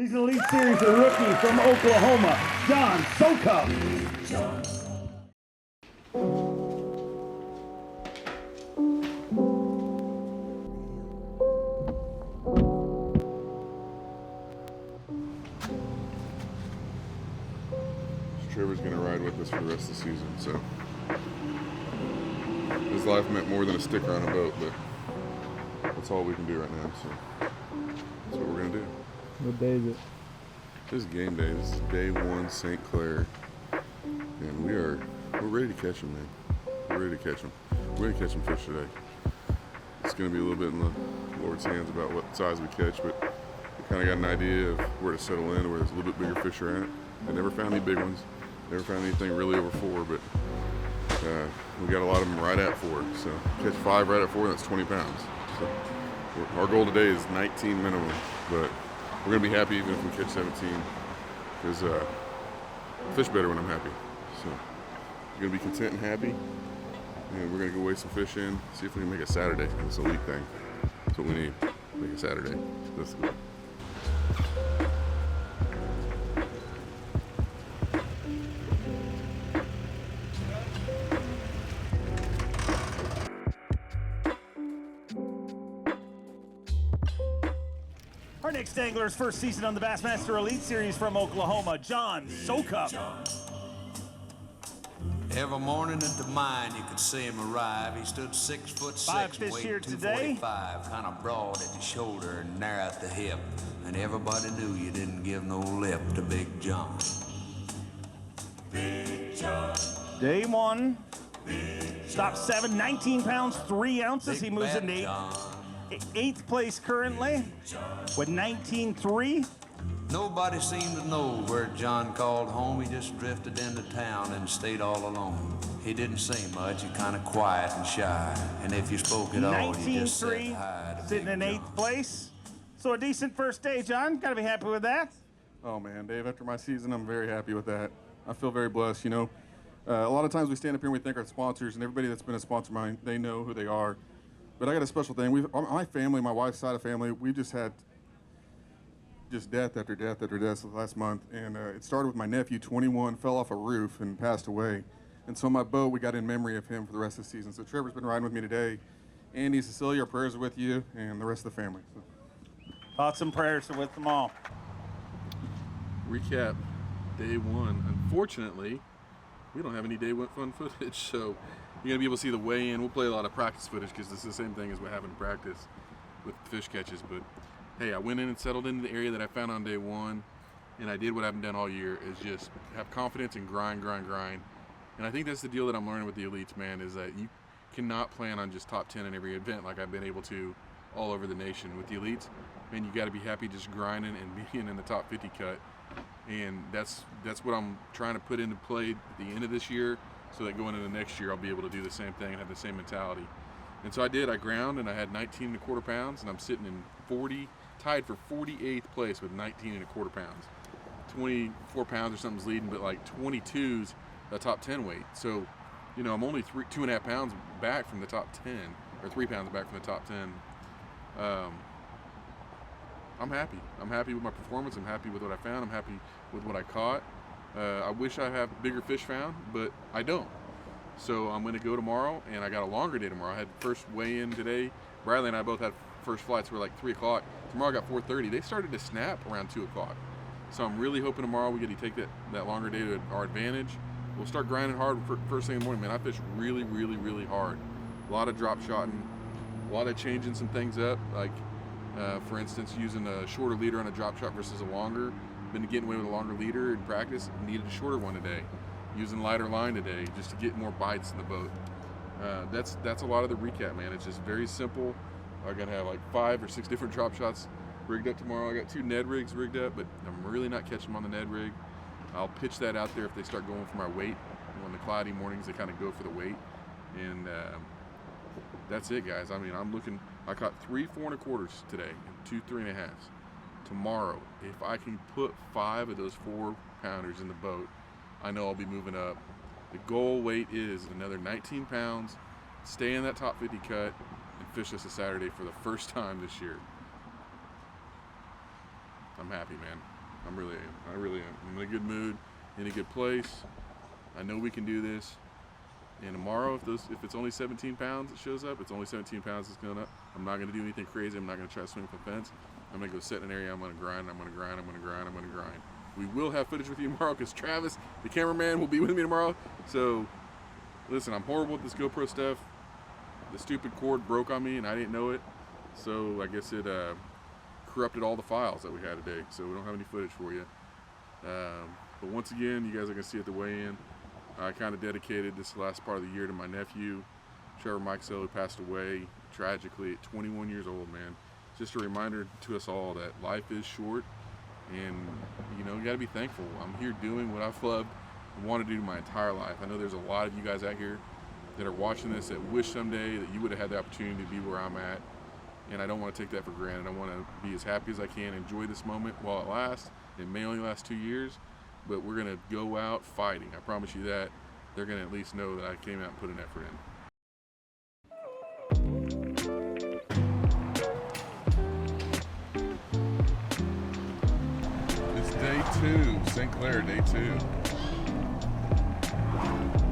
He's an Elite Series rookie from Oklahoma, John Sokup. Trevor's going to ride with us for the rest of the season, so his life meant more than a sticker on a boat, but that's all we can do right now, so that's what we're going to do. What day is it? This is game day. This is day 1, St. Clair, and we're ready to catch them, man. We're ready to catch them. We're ready to catch some fish today. It's going to be a little bit in the Lord's hands about what size we catch, but we kind of got an idea of where to settle in, where there's a little bit bigger fish are at. I never found any big ones. Never found anything really over 4, but we got a lot of them right at 4. So catch 5 right at 4, that's 20 pounds. So our goal today is 19 minimum, but we're gonna be happy even if we catch 17, because fish better when I'm happy. So we're gonna be content and happy, and we're gonna go weigh some fish in, see if we can make a Saturday. This elite thing. That's what we need. Make a Saturday. That's good. Our next angler's first season on the Bassmaster Elite Series from Oklahoma, John Sokup. Every morning at the mine, you could see him arrive. He stood 6'6", 5 fish here weighed today. 245, kind of broad at the shoulder and narrow at the hip. And everybody knew you didn't give no lip to Big John. Big John. Day 1. Stop 7, 19 pounds, 3 ounces. He moves into 8th place currently with 19.3. Nobody seemed to know where John called home. He just drifted into town and stayed all alone. He didn't say much, he kind of quiet and shy. And if you spoke at all, you just said hi to sitting in 8th place. So a decent first day, John. Gotta be happy with that. Oh man, Dave, after my season, I'm very happy with that. I feel very blessed, you know. A lot of times we stand up here and we thank our sponsors, and everybody that's been a sponsor of mine, they know who they are. But I got a special thing. My family, my wife's side of family, we just had death after death after death last month. And it started with my nephew, 21, fell off a roof and passed away. And so my boat, we got in memory of him for the rest of the season. So Trevor's been riding with me today. Andy, Cecilia, our prayers are with you and the rest of the family. So. Thoughts and prayers are with them all. Recap day 1. Unfortunately, we don't have any day 1 fun footage, so you're going to be able to see the weigh-in. We'll play a lot of practice footage because this is the same thing as what happened in practice with fish catches. But hey, I went in and settled into the area that I found on day 1, and I did what I haven't done all year, is just have confidence and grind. And I think that's the deal that I'm learning with the elites, man, is that you cannot plan on just top 10 in every event like I've been able to all over the nation. With the elites, man, you got to be happy just grinding and being in the top 50 cut. And that's what I'm trying to put into play at the end of this year, so that going into next year I'll be able to do the same thing and have the same mentality. And so I did. I ground and I had 19.25 pounds, and I'm sitting in tied for 48th place with 19.25 pounds. 24 pounds or something's leading, but like 22's the top 10 weight. So, you know, I'm only 2.5 pounds back from the top 10, or 3 pounds back from the top 10. I'm happy. I'm happy with my performance. I'm happy with what I found. I'm happy with what I caught. I wish I have bigger fish found, but I don't. So I'm going to go tomorrow, and I got a longer day tomorrow. I had first weigh-in today. Bradley and I both had first flights were like 3 o'clock. Tomorrow I got 4:30. They started to snap around 2 o'clock. So I'm really hoping tomorrow we get to take that longer day to our advantage. We'll start grinding hard first thing in the morning. Man, I fish really hard. A lot of drop shotting, a lot of changing some things up, like for instance, using a shorter leader on a drop shot versus a longer. Been getting away with a longer leader in practice. Needed a shorter one today. Using lighter line today just to get more bites in the boat. That's a lot of the recap, man. It's just very simple. I'm gonna have like 5 or 6 different drop shots rigged up tomorrow. I got 2 Ned rigs rigged up, but I'm really not catching them on the Ned rig. I'll pitch that out there if they start going for my weight. On the cloudy mornings, they kind of go for the weight, and that's it, guys. I mean, I caught 3 4.25 today and 2 3.5s. Tomorrow, if I can put 5 of those 4-pounders in the boat, I know I'll be moving up. The goal weight is another 19 pounds, stay in that top 50 cut, and fish this a Saturday for the first time this year. I'm happy, man. I really am. I'm in a good mood, in a good place. I know we can do this. And tomorrow, if it's only 17 pounds that shows up, it's only 17 pounds that's going up. I'm not going to do anything crazy. I'm not going to try to swing from the fence. I'm going to go sit in an area. I'm going to grind. I'm going to grind. I'm going to grind. I'm going to grind. We will have footage with you tomorrow because Travis, the cameraman, will be with me tomorrow. So, listen, I'm horrible with this GoPro stuff. The stupid cord broke on me and I didn't know it. So, I guess it corrupted all the files that we had today. So, we don't have any footage for you. But once again, you guys are going to see at the weigh-in. I kind of dedicated this last part of the year to my nephew, Trevor Mikesell, who passed away tragically at 21 years old, man. Just a reminder to us all that life is short and, you know, you got to be thankful. I'm here doing what I've loved and want to do my entire life. I know there's a lot of you guys out here that are watching this that wish someday that you would have had the opportunity to be where I'm at. And I don't want to take that for granted. I want to be as happy as I can, enjoy this moment while it lasts. It may only last 2 years. But we're going to go out fighting. I promise you that. They're going to at least know that I came out and put an effort in. It's day 2, St. Clair, day 2.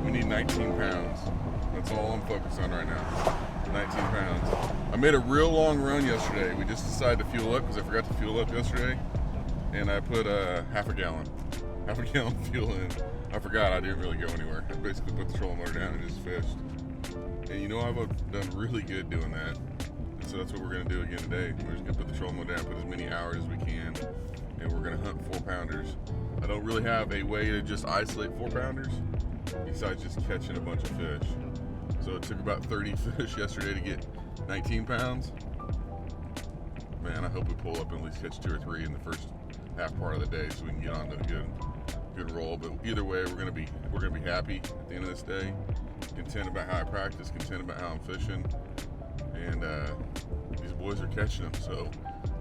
We need 19 pounds. That's all I'm focused on right now. 19 pounds. I made a real long run yesterday. We just decided to fuel up because I forgot to fuel up yesterday. And I put half a gallon of fuel in. I forgot, I didn't really go anywhere. I basically put the trolling motor down and just fished. And you know, I've done really good doing that. And so that's what we're gonna do again today. We're just gonna put the trolling motor down, put as many hours as we can, and we're gonna hunt 4-pounders. I don't really have a way to just isolate 4-pounders besides just catching a bunch of fish. So it took about 30 fish yesterday to get 19 pounds. Man, I hope we pull up and at least catch 2 or 3 in the first half part of the day so we can get on to a good roll. But either way, we're gonna be happy at the end of this day, content about how I practice, content about how I'm fishing, and these boys are catching them. So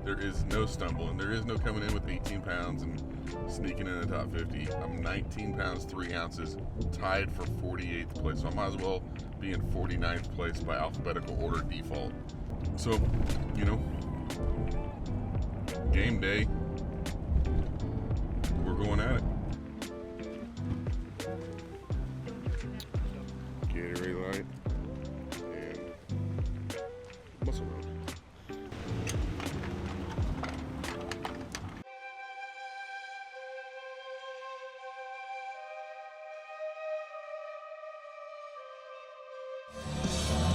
there is no stumbling, there is no coming in with 18 pounds and sneaking in the top 50. I'm 19 pounds 3 ounces, tied for 48th place. So I might as well be in 49th place by alphabetical order default. So, you know, game day, we're going at it. Gatorade light and muscle milk.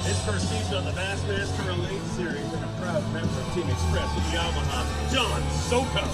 His first season on the Bassmaster Elite Series and a proud member of Team Express with Yamaha, John Soto.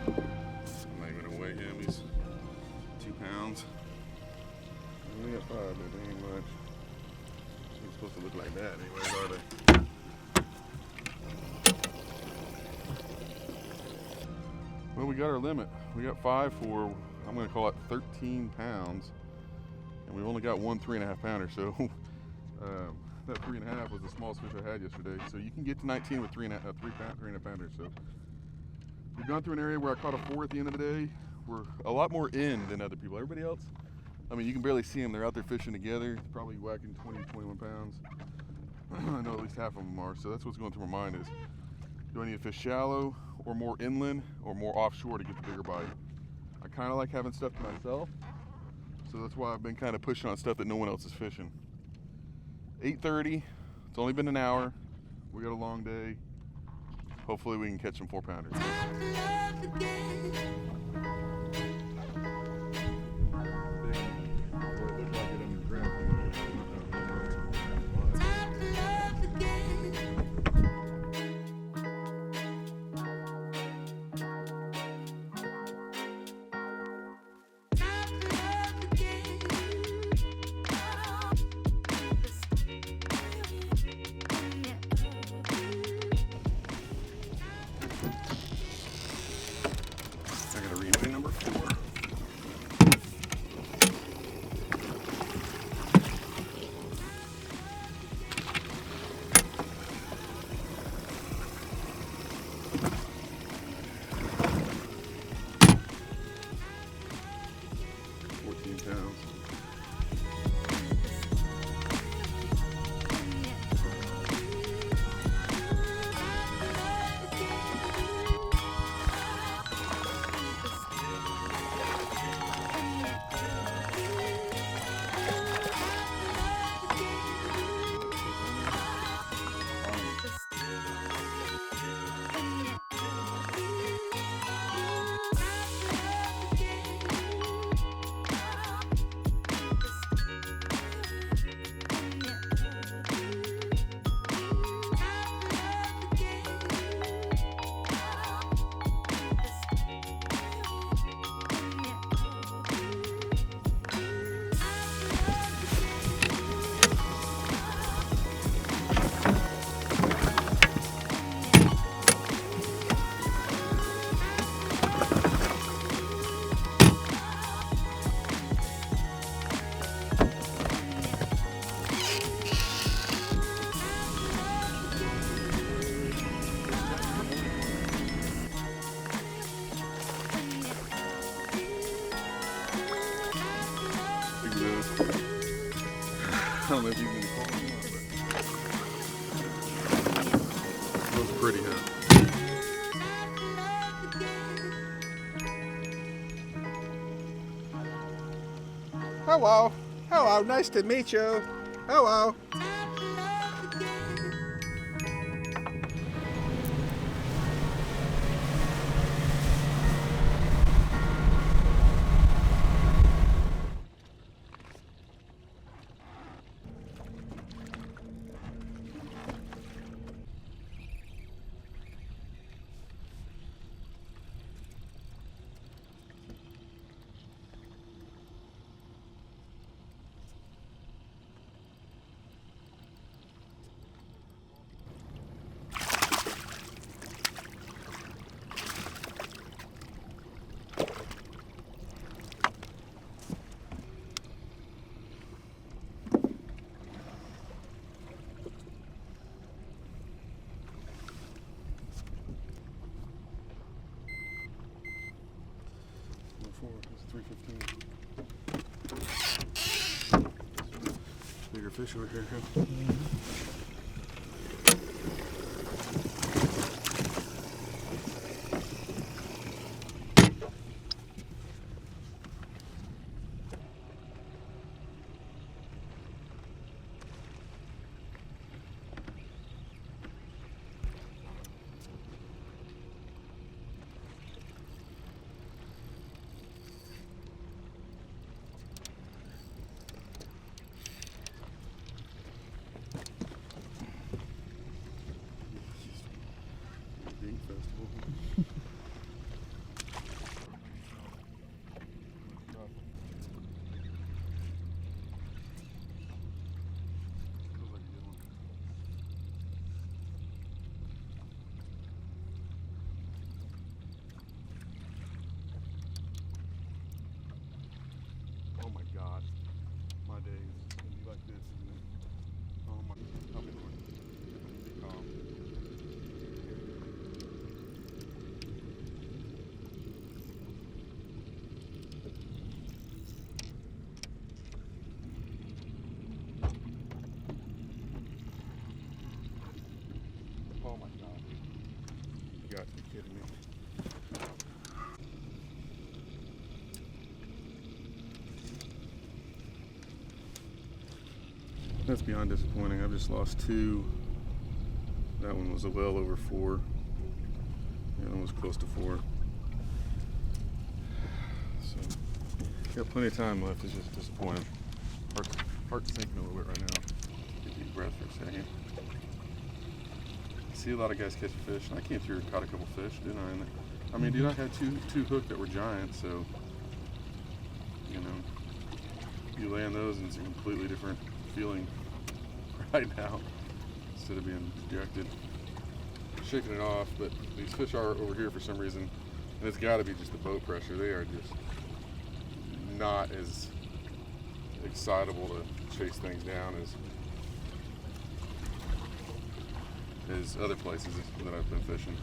I'm not even gonna weigh him. He's 2 pounds. I only got 5, but they ain't much. They're supposed to look like that anyways, are they? Well, we got our limit. We got 5 for, I'm gonna call it 13 pounds. And we've only got one 3.5 pounder, so that 3.5 was the smallest fish I had yesterday. So you can get to 19 with 3.5 pounders. So we've gone through an area where I caught a 4 at the end of the day. We're a lot more in than other people. Everybody else, I mean, you can barely see them. They're out there fishing together, probably whacking 20, 21 pounds. I know at least half of them are. So that's what's going through my mind is, do I need to fish shallow or more inland or more offshore to get the bigger bite? I kind of like having stuff to myself. So that's why I've been kind of pushing on stuff that no one else is fishing. 8:30, it's only been an hour. We got a long day. Hopefully we can catch some 4-pounders. I gotta read number 4. I don't know if you can call them or not, but looks pretty, huh? Hello. Hello, nice to meet you. Hello. Bigger fish over here, huh? Festival. got to be kidding me. That's beyond disappointing. I've just lost 2. That one was a well over 4. The other one was close to 4. So, got plenty of time left. It's just disappointing. Heart's sinking a little bit right now. Take a deep breath for a second. I see a lot of guys catch fish, and I came through and caught a couple fish, didn't I? And I mean, dude, I had two hook that were giant, so, you know, you land those and it's a completely different feeling right now instead of being dejected. Shaking it off, but these fish are over here for some reason, and it's got to be just the boat pressure. They are just not as excitable to chase things down as other places that I've been fishing.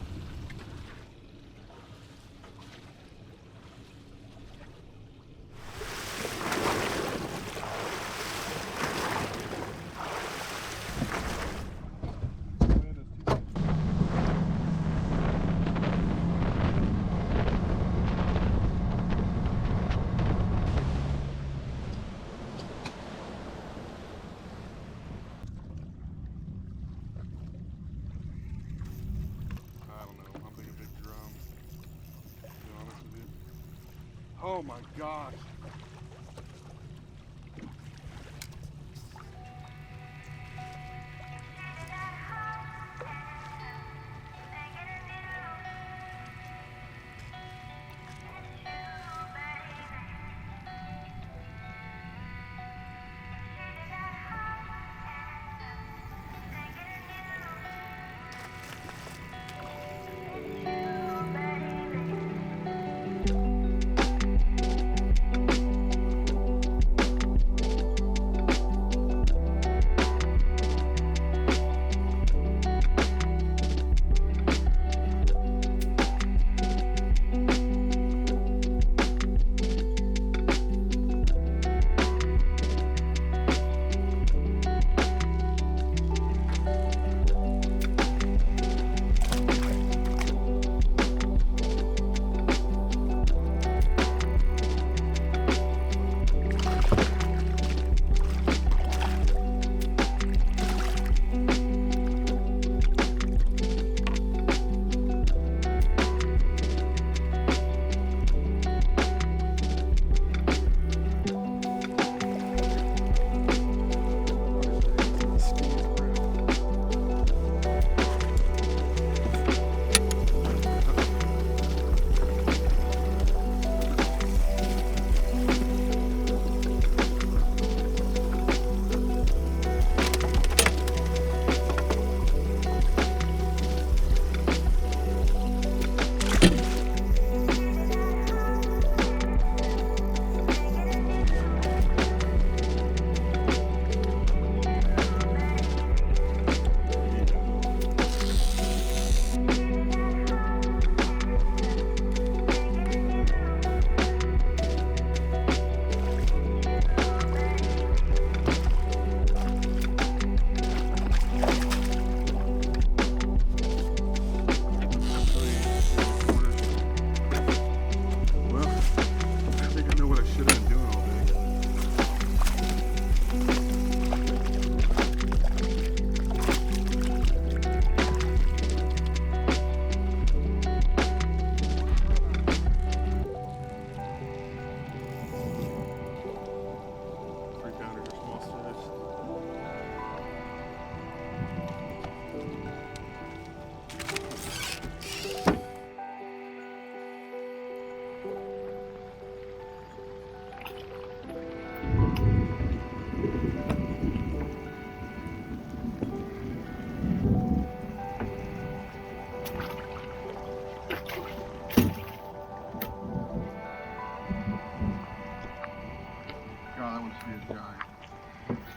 Oh my gosh.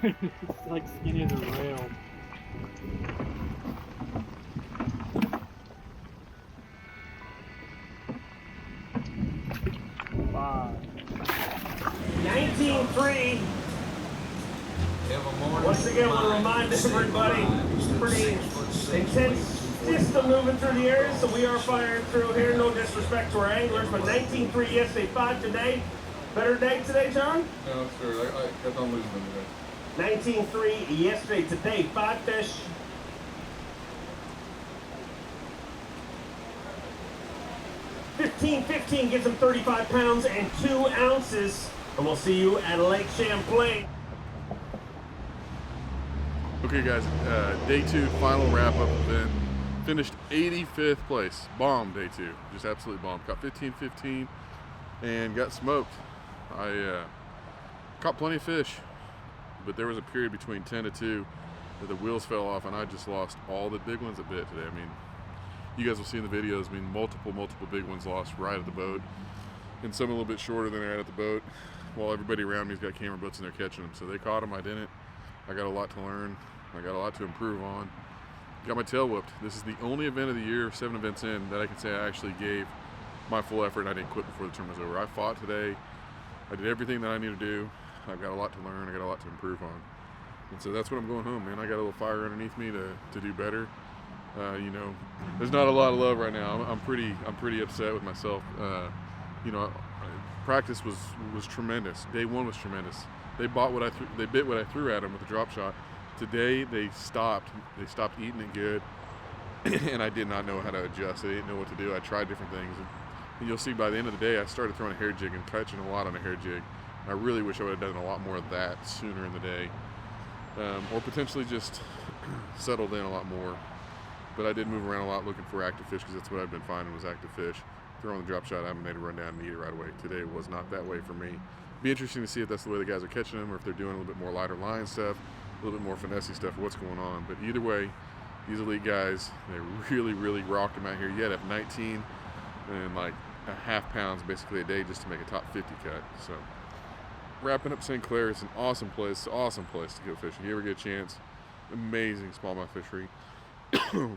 It's like skinny as a rail. Five. 19-3. Once again, I want to remind everybody, it's pretty intense Just still moving through the area, so we are firing through here. No disrespect to our anglers, but 19.3 yesterday, 5 today. Better day today, John? No, sir. I kept on losing them today. 19.3 yesterday, today, 5 fish. $15.15 gives him 35 pounds and 2 ounces. And we'll see you at Lake Champlain. Okay, guys, day 2, final wrap-up event. Finished 85th place. Bombed day 2. Just absolutely bombed. Caught 15-15 and got smoked. I caught plenty of fish, but there was a period between 10 to 2 that the wheels fell off, and I just lost all the big ones that bit today. I mean, you guys will see in the videos, I mean, multiple big ones lost right at the boat, and some a little bit shorter than right at the boat, while everybody around me's got camera boats and they're catching them. So they caught them, I didn't. I got a lot to learn. I got a lot to improve on. Got my tail whooped. This is the only event of the year, 7 events in, that I can say I actually gave my full effort and I didn't quit before the tournament was over. I fought today. I did everything that I need to do. I've got a lot to learn. I got a lot to improve on. And so that's what I'm going home, man. I got a little fire underneath me to do better. You know, there's not a lot of love right now. I'm pretty upset with myself. You know, practice was tremendous. Day 1 was tremendous. They bit what I threw at them with the drop shot. Today they stopped eating it good, and I did not know how to adjust. I didn't know what to do. I tried different things, and you'll see by the end of the day I started throwing a hair jig and catching a lot on a hair jig. I really wish I would have done a lot more of that sooner in the day, or potentially just settled in a lot more. But I did move around a lot looking for active fish, because that's what I've been finding was active fish. Throwing the drop shot, I haven't made a run down and eat it right away. Today was not that way for me. Be interesting to see if that's the way the guys are catching them, or if they're doing a little bit more lighter line stuff, a little bit more finessey stuff, what's going on. But either way, these elite guys, they really rocked them out here. You had to have 19 and like a half pounds basically a day just to make a top 50 cut. So wrapping up St. Clair, it's an awesome place to go fishing. If you ever get a chance, amazing smallmouth fishery.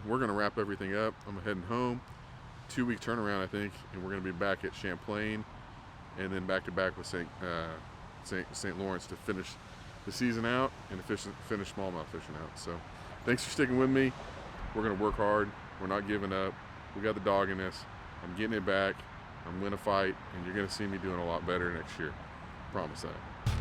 We're gonna wrap everything up. I'm heading home. 2-week turnaround, I think, and we're gonna be back at Champlain, and then back to back with St. Lawrence to finish the season out and to finish smallmouth fishing out. So thanks for sticking with me. We're gonna work hard. We're not giving up. We got the dog in us. I'm getting it back. I'm gonna fight, and you're gonna see me doing a lot better next year. Promise that.